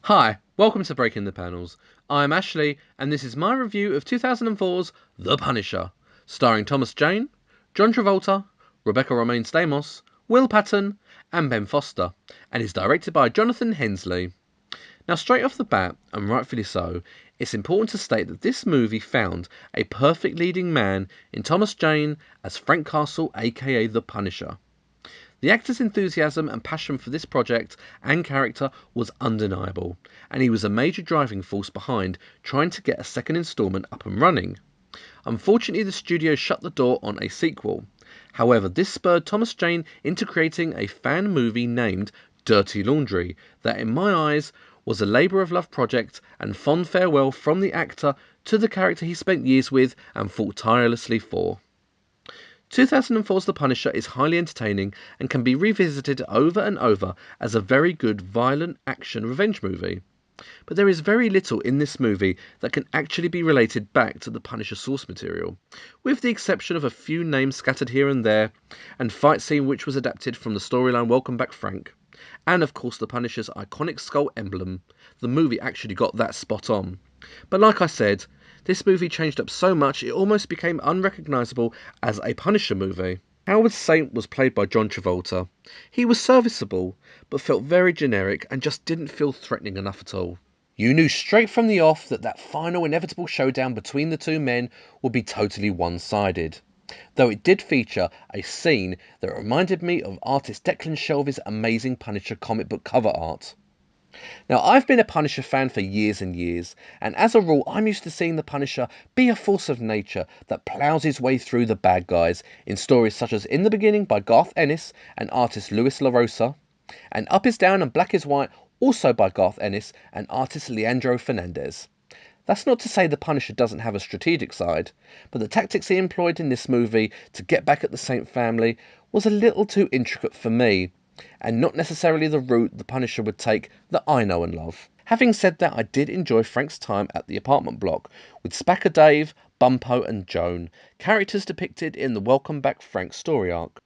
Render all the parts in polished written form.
Hi, welcome to Breaking the Panels. I'm Ashley, and this is my review of 2004's The Punisher, starring Thomas Jane, John Travolta, Rebecca Romaine Stamos, Will Patton, and Ben Foster, and is directed by Jonathan Hensleigh. Now, straight off the bat, and rightfully so, it's important to state that this movie found a perfect leading man in Thomas Jane as Frank Castle, aka The Punisher. The actor's enthusiasm and passion for this project and character was undeniable, and he was a major driving force behind trying to get a second instalment up and running. Unfortunately, the studio shut the door on a sequel. However, this spurred Thomas Jane into creating a fan movie named Dirty Laundry, that in my eyes was a labour of love project and fond farewell from the actor to the character he spent years with and fought tirelessly for. 2004's The Punisher is highly entertaining and can be revisited over and over as a very good violent action revenge movie. But there is very little in this movie that can actually be related back to the Punisher source material, with the exception of a few names scattered here and there, and fight scene which was adapted from the storyline Welcome Back Frank, and of course the Punisher's iconic skull emblem. The movie actually got that spot on. But like I said, this movie changed up so much it almost became unrecognisable as a Punisher movie. Howard Saint was played by John Travolta. He was serviceable, but felt very generic and just didn't feel threatening enough at all. You knew straight from the off that that final inevitable showdown between the two men would be totally one-sided. Though it did feature a scene that reminded me of artist Declan Shelvey's amazing Punisher comic book cover art. Now, I've been a Punisher fan for years and years, and as a rule, I'm used to seeing the Punisher be a force of nature that ploughs his way through the bad guys in stories such as In the Beginning by Garth Ennis and artist Luis LaRosa, and Up is Down and Black is White, also by Garth Ennis and artist Leandro Fernandez. That's not to say the Punisher doesn't have a strategic side, but the tactics he employed in this movie to get back at the Saint family was a little too intricate for me, and not necessarily the route the Punisher would take that I know and love. Having said that, I did enjoy Frank's time at the apartment block with Spacker Dave, Bumpo, and Joan, characters depicted in the Welcome Back Frank story arc.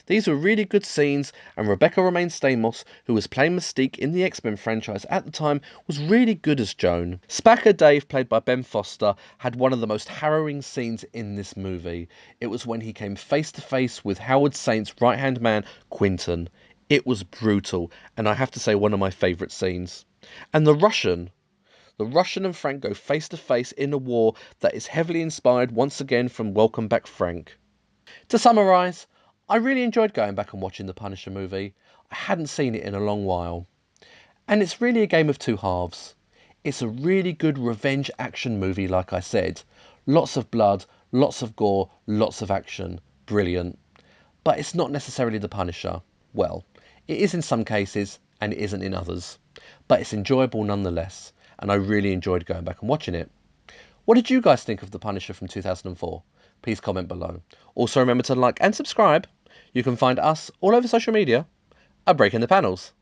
These were really good scenes, and Rebecca Romaine Stamos, who was playing Mystique in the X-Men franchise at the time, was really good as Joan. Spacker Dave, played by Ben Foster, had one of the most harrowing scenes in this movie. It was when he came face to face with Howard Saint's right-hand man, Quinton. It was brutal, and I have to say one of my favourite scenes. And the Russian and Frank go face to face in a war that is heavily inspired once again from Welcome Back Frank. To summarise, I really enjoyed going back and watching the Punisher movie. I hadn't seen it in a long while. And it's really a game of two halves. It's a really good revenge action movie, like I said. Lots of blood, lots of gore, lots of action. Brilliant. But it's not necessarily the Punisher. Well, it is in some cases, and it isn't in others. But it's enjoyable nonetheless, and I really enjoyed going back and watching it. What did you guys think of The Punisher from 2004? Please comment below. Also remember to like and subscribe. You can find us all over social media at Breaking the Panels.